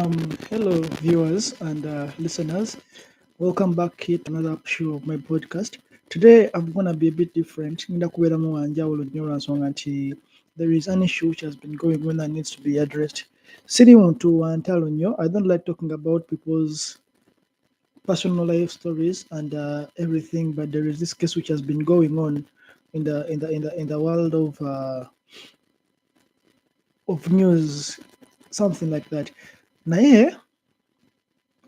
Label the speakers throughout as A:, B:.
A: Hello, viewers and listeners. Welcome back here to another show of my podcast. Today, I'm going to be a bit different. There is an issue which has been going on and needs to be addressed. Sitting on to and telling you, I don't like talking about people's personal life stories and everything, but there is this case which has been going on in the world of news, something like that. Naye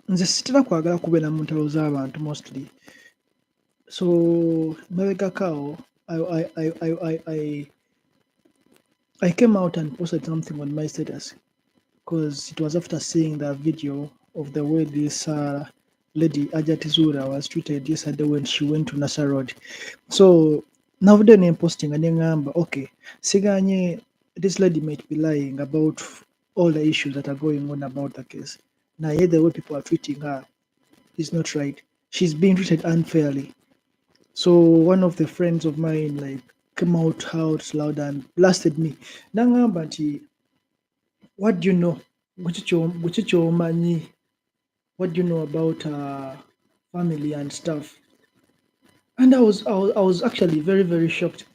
A: nze sitera kwagala kubeera mu ntalo z'abantu mostly. So mabegakaawo I came out and posted something on my status because it was after seeing the video of the way this lady Hajjat Zula was treated yesterday when she went to Nasa Road. So navudde ne posting and ngamba okay, siganye this lady might be lying about all the issues that are going on about the case. Naye the way people are treating her is not right. She's being treated unfairly. So one of the friends of mine came out loud and blasted me. Nangamba nti, what do you know? Gweki ky'omanyi? What do you know about family and stuff? And I was actually very, very shocked.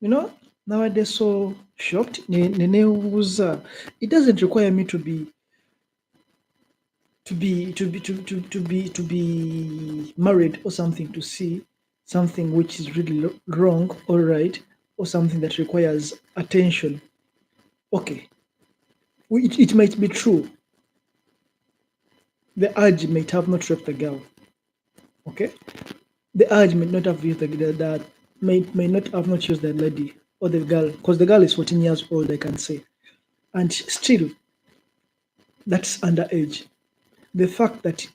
A: You know, nowadays so shocked. It doesn't require me to be married or something to see something which is really wrong or right, or something that requires attention. Okay, it might be true. The urge might have not raped the girl. Okay, the urge may not have used may not have not used the lady or the girl, because the girl is 14 years old, I can say, and still that's underage. The fact that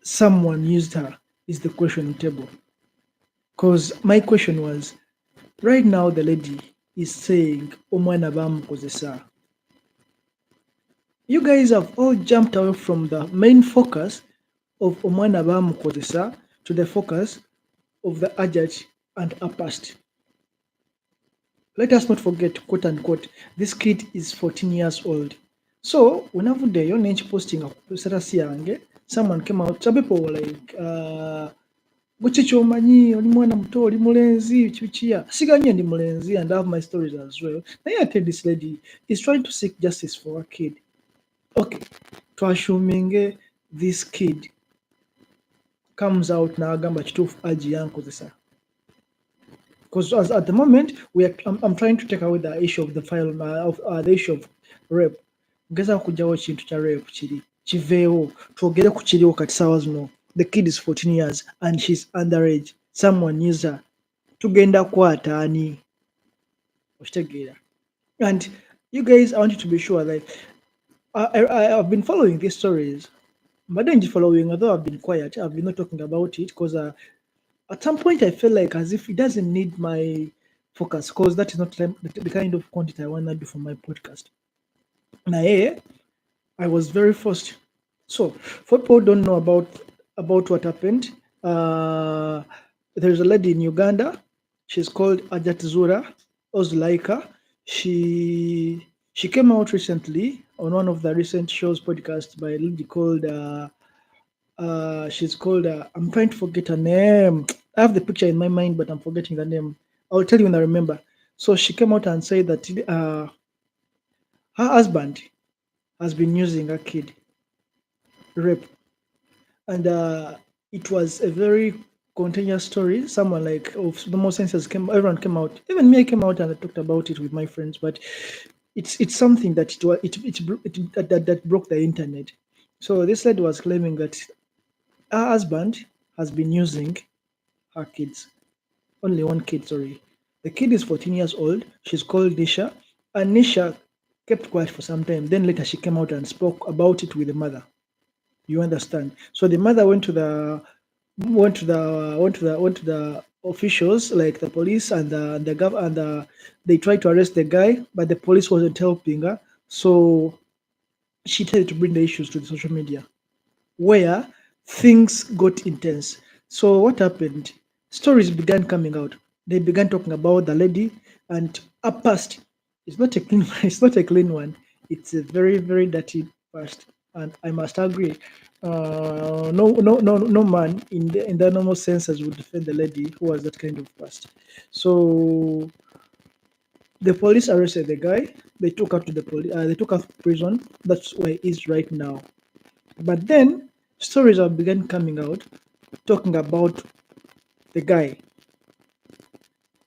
A: someone used her is the question on the table. Because my question was, right now the lady is saying, Omwana bamukozesa. You guys have all jumped away from the main focus of Omwana bamukozesa to the focus of the Hajjat and her past. Let us not forget, quote unquote, this kid is 14 years old. So whenever they are posting a status yange, someone came out, some people were like, gweki ky'omanyi oli mwana muto oli mulenzi kibikiya siganye ndi mulenzi and I have my stories as well. Naye I tell this lady is trying to seek justice for her kid. Okay, twashuminge this kid comes out n'agamba kituufu agi yankozesa, because at the moment I'm trying to take away the issue of the file of the issue of rape. Ngezaako kuggyawo ekintu kya rape kiveewo twogere ku kiriwo kati saawa zino. The kid is 14 years and she's underage. Someone used her. Tugenda kwata ani. And you guys, I want you to be sure that I've been following these stories. But then following, although I've been quiet, I've been not talking about it because at some point I feel like as if it doesn't need my focus, because that is not the kind of content I want to do for my podcast. Now, I was very forced. So, for people who don't know about what happened, there's a lady in Uganda. She's called Hajjat Zula or Zulaika. She came out recently on one of the recent shows podcast by a lady called she's called I'm trying to forget her name. I have the picture in my mind, but I'm forgetting the name. I'll tell you when I remember. So she came out and said that her husband has been using her kid, rape, and it was a very continuous story. Someone like of the most senses everyone came out, even me, I came out and I talked about it with my friends. But it's something that that broke the internet. So this lady was claiming that her husband has been using her kids, only one kid. Sorry, the kid is 14 years old. She's called Nisha, and Nisha kept quiet for some time. Then later she came out and spoke about it with the mother. You understand? So the mother went to the officials like the police and they tried to arrest the guy, but the police wasn't helping her. So she tried to bring the issues to the social media, where things got intense. So what happened? Stories began coming out. They began talking about the lady and her past. It's not a clean. It's not a clean one. It's a very, very dirty past. and I must agree. No man in the normal senses would defend the lady who has that kind of past. So the police arrested the guy. They took her to the police. They took her to prison. That's where he is right now. But then stories have begun coming out, talking about the guy,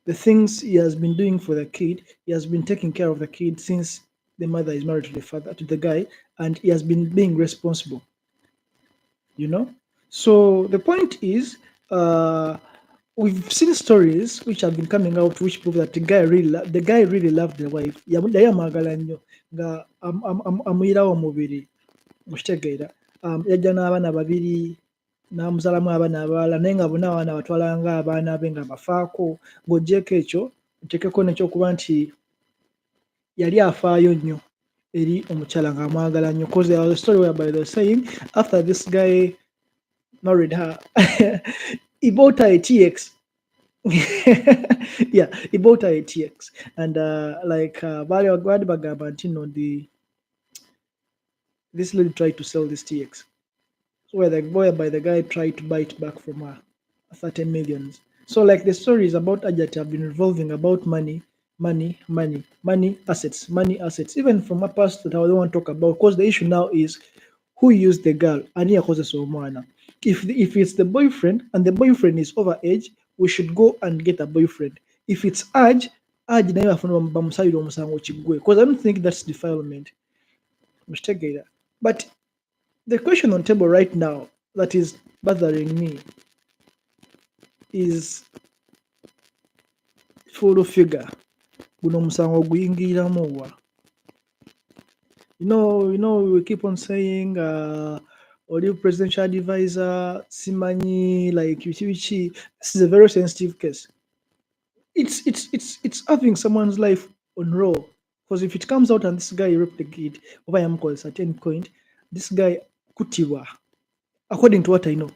A: the things he has been doing for the kid. He has been taking care of the kid since the mother is married to the father, to the guy, and he has been being responsible. You know. So the point is, we've seen stories which have been coming out which prove that the guy really loved the wife. Yamwagala nnyo nga amuyirawo omubiri okitegeera. Yajja n'abaana babiri n'amuzaalamu abaana abalala naye nga bonna abaana batwala nga abaana be nga bafaako. Ng'oggyeko ekyo oteekeko n'ekyokuba nti yali afaayo nnyo eri omukyala ng'amwagala nnyo, because there was a story whereby they were saying after this guy married her he bought her a TX. Yeah, he bought her a TX, and bali bagamba nti no, this lady tried to sell this TX, so whereby the guy tried to buy it back from her 30 millions. So like the stories about Hajjat have been revolving about money, assets, even from a past that I don't want to talk about, because the issue now is who used the girl. Ani yakozesa omwana. If it's the boyfriend and the boyfriend is over age, we should go and get a boyfriend. If it's age naye bafuna bamusabira omusango kiggwe, because I don't think that's defilement. But the question on table right now that is bothering me is full figure guno omusango guyingiriramu wa. We keep on saying oli presidential advisor simanyi like this is a very sensitive case. It's having someone's life on roll, because if it comes out and this guy raped the kid over a certain point, this guy kutiwa according to what I know.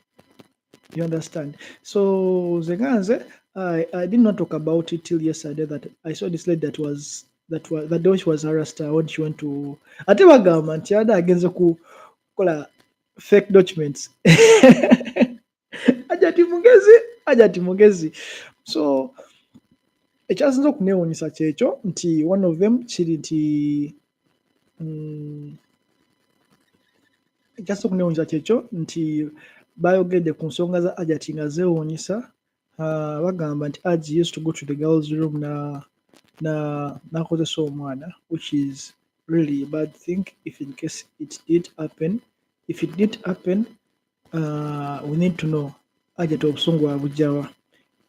A: You understand? So Zeganze, I did not talk about it till yesterday that I saw this lady that day she was harassed when she went to Atewa government yada agenze ku kola fake documents. Hajjat mugezi. So ekyasinza okuneewuunyisa kyekyo nti one of them kiri nti ekyasinza okuneewuunyisa kyekyo nti bayogedde ku nsonga za Hajjat nga zeewuunyisa. Bagamba nti Hajji used to go to the girls room n'akozesa omwana, which is really a bad thing if in case it did happen. If it did happen, we need to know Hajjat obusungu bwabugyawa.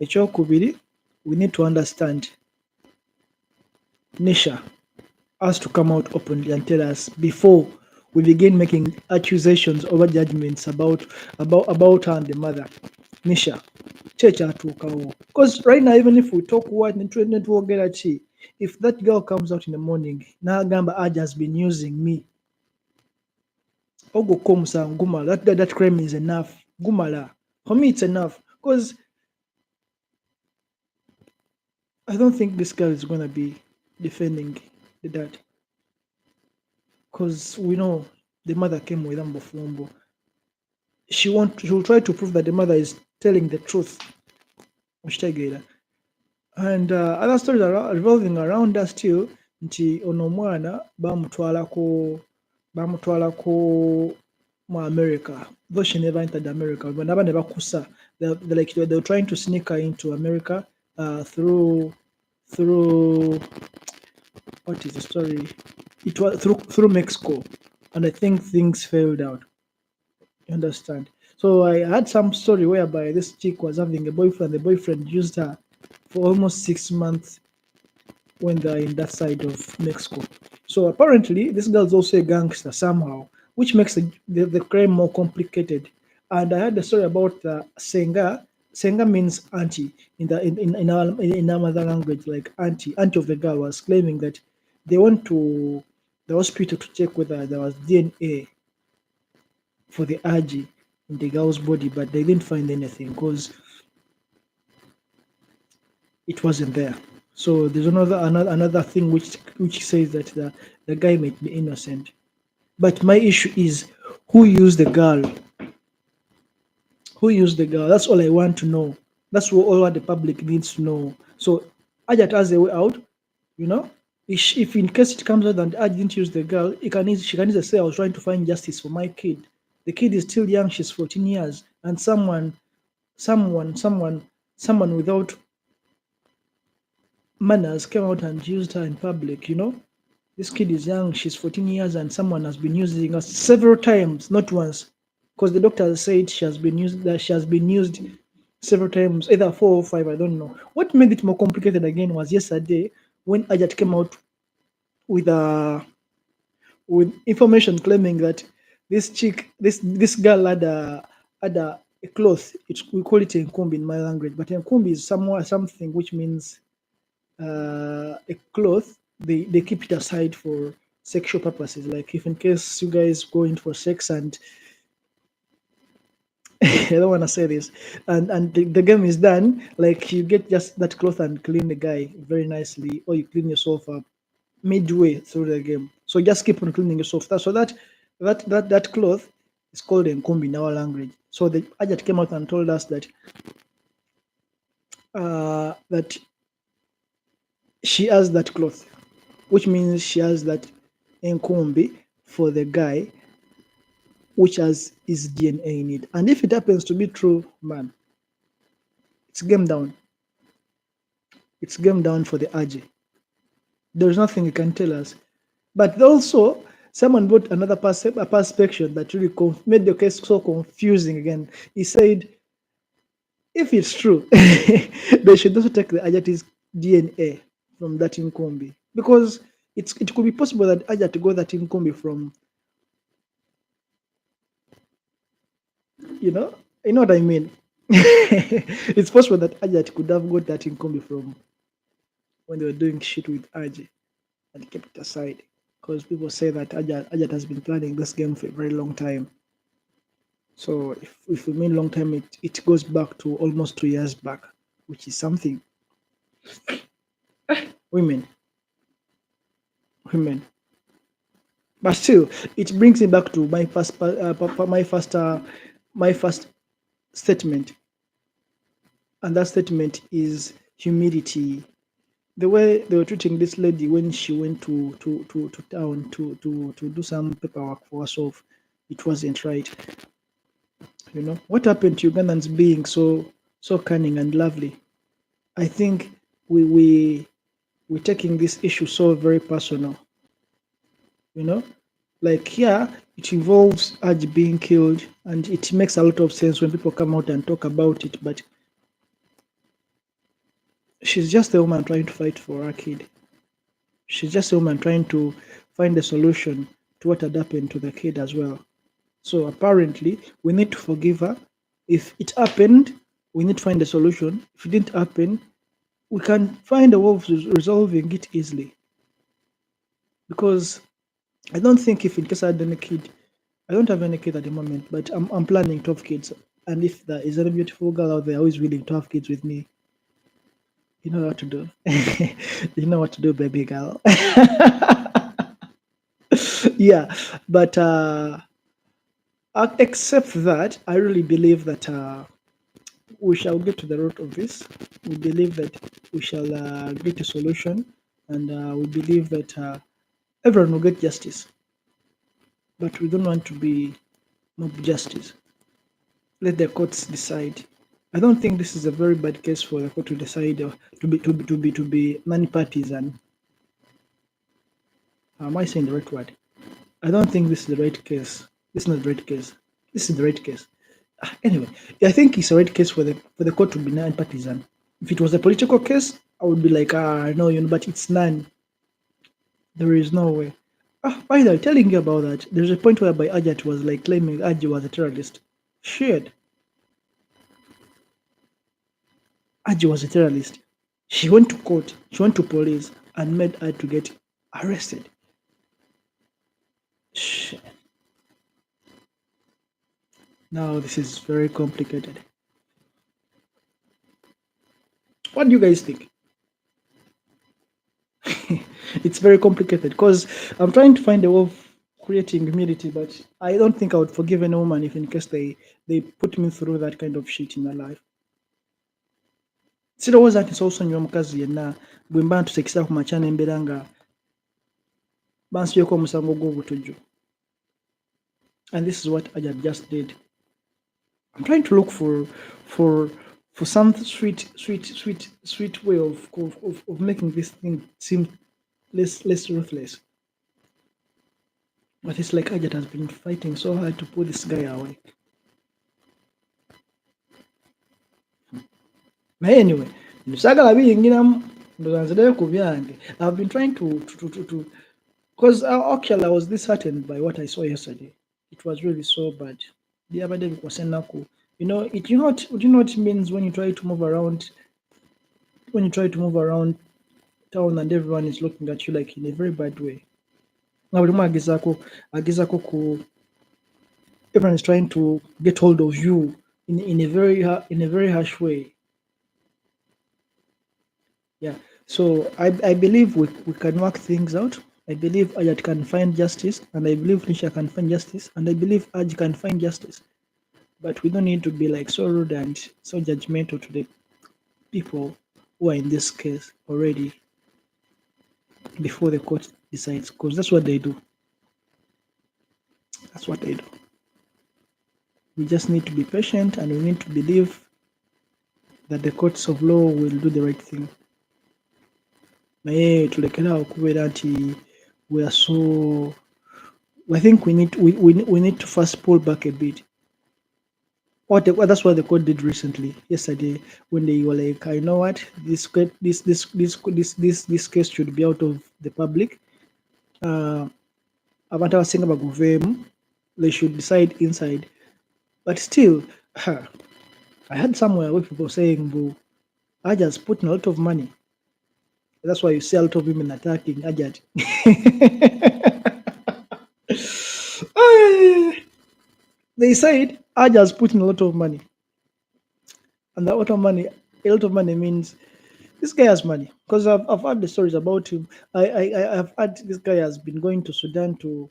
A: Ekyokubiri, we need to understand Nisha has to come out openly and tell us before we begin making accusations over judgments about her and the mother. Nisha, because right now, even if we talk what if that girl comes out in the morning, now Gamba Hajj has been using me. Ogo Komsa Gumala, that crime is enough. Gumala. For me, it's enough. Because I don't think this girl is gonna be defending the dad. Because we know the mother came with Ambofumbo. She will try to prove that the mother is telling the truth. And other stories are revolving around us too. Nti ono mwana bamutwalako mu America, though she never entered America. But naba never kusa. They were trying to sneak her into America through what is the story? It was through Mexico, and I think things failed out. You understand? So I had some story whereby this chick was having a boyfriend. The boyfriend used her for almost 6 months when they're in that side of Mexico. So apparently, this girl is also a gangster somehow, which makes the crime more complicated. And I heard the story about Senga. Senga means auntie in our mother language, like auntie. Auntie of the girl was claiming that they went to the hospital to check whether there was DNA for the Aji in the girl's body, but they didn't find anything because it wasn't there. So there's another thing which says that the guy might be innocent. But my issue is who used the girl? Who used the girl? That's all I want to know. That's all the public needs to know. So Ajat has a way out, you know. If in case it comes out that I didn't use the girl, she can easily say I was trying to find justice for my kid. The kid is still young, she's 14 years, and someone, someone, someone without manners came out and used her in public, you know. This kid is young, she's 14 years, and someone has been using her several times, not once. Because the doctor said she has been used several times, either 4 or 5, I don't know. What made it more complicated again was yesterday when Ajat came out with information claiming that this girl had a cloth. We call it enkumbi in my language, but enkumbi is something which means a cloth. They keep it aside for sexual purposes. Like if in case you guys go in for sex and I don't want to say this, and the game is done, like you get just that cloth and clean the guy very nicely, or you clean yourself up midway through the game. So just keep on cleaning yourself. So that cloth is called enkumbi in our language. So the Ajat came out and told us that she has that cloth, which means she has that enkumbi for the guy, which has his DNA in it. And if it happens to be true, man, it's game down. It's game down for the Aj. There's nothing you can tell us. But also, someone brought another perspective that really made the case so confusing again. He said, if it's true, they should also take the Ajat's DNA from that Nkumbi. Because it could be possible that Ajat got that Nkumbi from, you know what I mean? It's possible that Ajat could have got that Nkumbi from when they were doing shit with Aj and kept it aside. Because people say that Ajat has been planning this game for a very long time. So if we mean long time, it goes back to almost 2 years back, which is something. Women. But still, it brings me back to my first statement, and that statement is humility. The way they were treating this lady when she went to town to do some paperwork for herself, it wasn't right. What happened to Ugandans being so cunning and lovely? I think we're taking this issue so very personal. Like, yeah, it involves Aj being killed, and it makes a lot of sense when people come out and talk about it, but she's just a woman trying to fight for her kid. She's just a woman trying to find a solution to what had happened to the kid as well. So apparently, we need to forgive her. If it happened, we need to find a solution. If it didn't happen, we can find a way of resolving it easily. Because I don't think if in case I had any kid, I don't have any kid at the moment, but I'm planning to have kids. And if there is any beautiful girl out there who is willing to have kids with me, you know what to do. You know what to do, baby girl. Yeah, but except that, I really believe that we shall get to the root of this. We believe that we shall get a solution, and we believe that everyone will get justice. But we don't want to be mob justice. Let the courts decide. I don't think this is a very bad case for the court to decide to be non-partisan. Am I saying the right word? I don't think this is the right case. This is not the right case. This is the right case. Anyway, I think it's a right case for the court to be non-partisan. If it was a political case, I would be like, no, but it's none. There is no way. By the way, telling you about that, there's a point whereby Hajjat was like claiming Haji was a terrorist. Shit. Haji was a terrorist. She went to court, she went to police, and made her to get arrested. Shit. Now this is very complicated. What do you guys think? It's very complicated because I'm trying to find a way of creating humility, but I don't think I would forgive any woman if in case they put me through that kind of shit in my life. Sirowooza nti nsobola omukazi yenna bwe mba ntusekisa ku makya n'embeera nga bansibyeko omusango gw'obutujju. And this is what Hajjat just did. I'm trying to look for some sweet way of making this thing seem less ruthless. But it's like Hajjat has been fighting so hard to put this guy away. But anyway, I've been trying to because actually I was disheartened by what I saw yesterday. It was really so bad. The other day was you know, it you know what it means when you try to move around town and everyone is looking at you like in a very bad way. Now everyone is trying to get hold of you in a very harsh way. Yeah. So I believe we can work things out. I believe Hajjat can find justice, and I believe Nisha can find justice, and I believe Aj can find justice. But we don't need to be like so rude and so judgmental to the people who are in this case already before the court decides, because that's what they do. That's what they do. We just need to be patient, and we need to believe that the courts of law will do the right thing. We are so. I think we need to first pull back a bit. That's what the court did recently, yesterday, when they were like, you know what, this case should be out of the public. Abantu abasinga baguveemu, they should decide inside. But still, I heard somewhere where people saying, "Boo, Hajjat's putting a lot of money." That's why you see a lot of women attacking Hajjat. They said Hajjat's putting a lot of money, and that lot of money, a lot of money means this guy has money. Because I've heard the stories about him. I've heard this guy has been going to Sudan to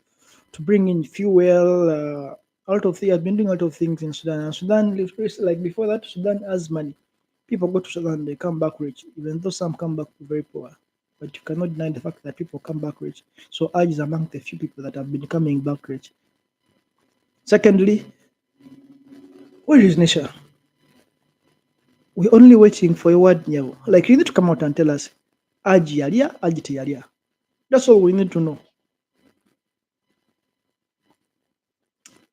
A: bring in fuel. A lot of things. Has been doing a lot of things in Sudan. And Sudan, like before that, Sudan has money. People go to Sudan, they come back rich, even though some come back very poor. But you cannot deny the fact that people come back rich. So Aj is among the few people that have been coming back rich. Secondly, where is Nisha? We're only waiting for a word now. Like, you need to come out and tell us, Aj yalia, Aj yalia. That's all we need to know.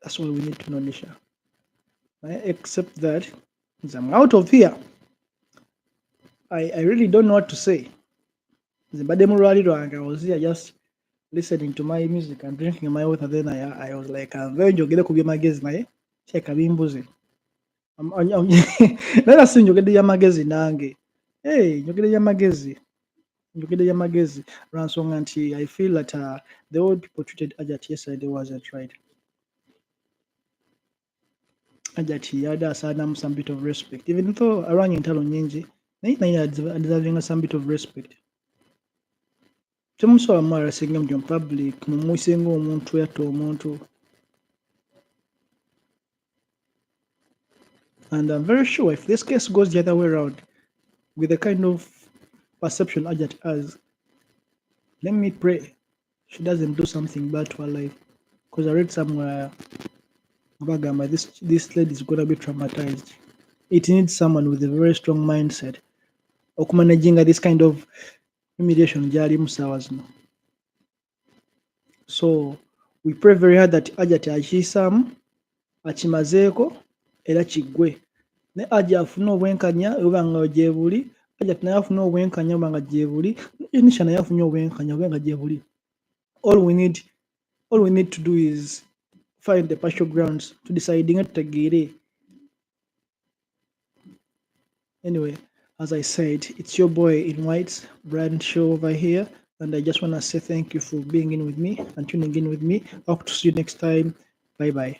A: That's all we need to know, Nisha. Except that, I'm out of here. I really don't know what to say. I was here just listening to my music and drinking my water. Then I was like, I'm very njogere ku by'amagezi naye kyeka bimbuze. Naye si njogedde y'amagezi nange. Njogedde y'amagezi lwa nsonga nti I feel that the way people treated Hajjat yesterday wasn't right. Hajjat yada asaanamu some bit of respect, even though arwanye entalo nnyingi naye deserving some bit of respect. Temusobola mwarasinga mu public mumuyise ng'omuntu yatta omuntu. And I'm very sure if this case goes the other way around, with the kind of perception Hajjat has, let me pray she doesn't do something bad to her life. Because I read somewhere this lady is going to be traumatized. It needs someone with a very strong mindset okumanaging this kind of humiliation gyali mu ssaawa zino. So we pray very hard that Hajjat akiyisaamu, akimazeeko era kiggwe. Ne Hajjat afune obwenkanya oba nga gyebuli, Hajjat naye afune obwenkanya oba nga gyebuli, Nisha naye afune obwenkanya oba nga gyebuli. All we need to do is find the partial grounds to deciding it tagere. Anyway, as I said, it's your boy in white, Brand Show over here, and I just want to say thank you for being in with me and tuning in with me. Hope to see you next time. Bye bye.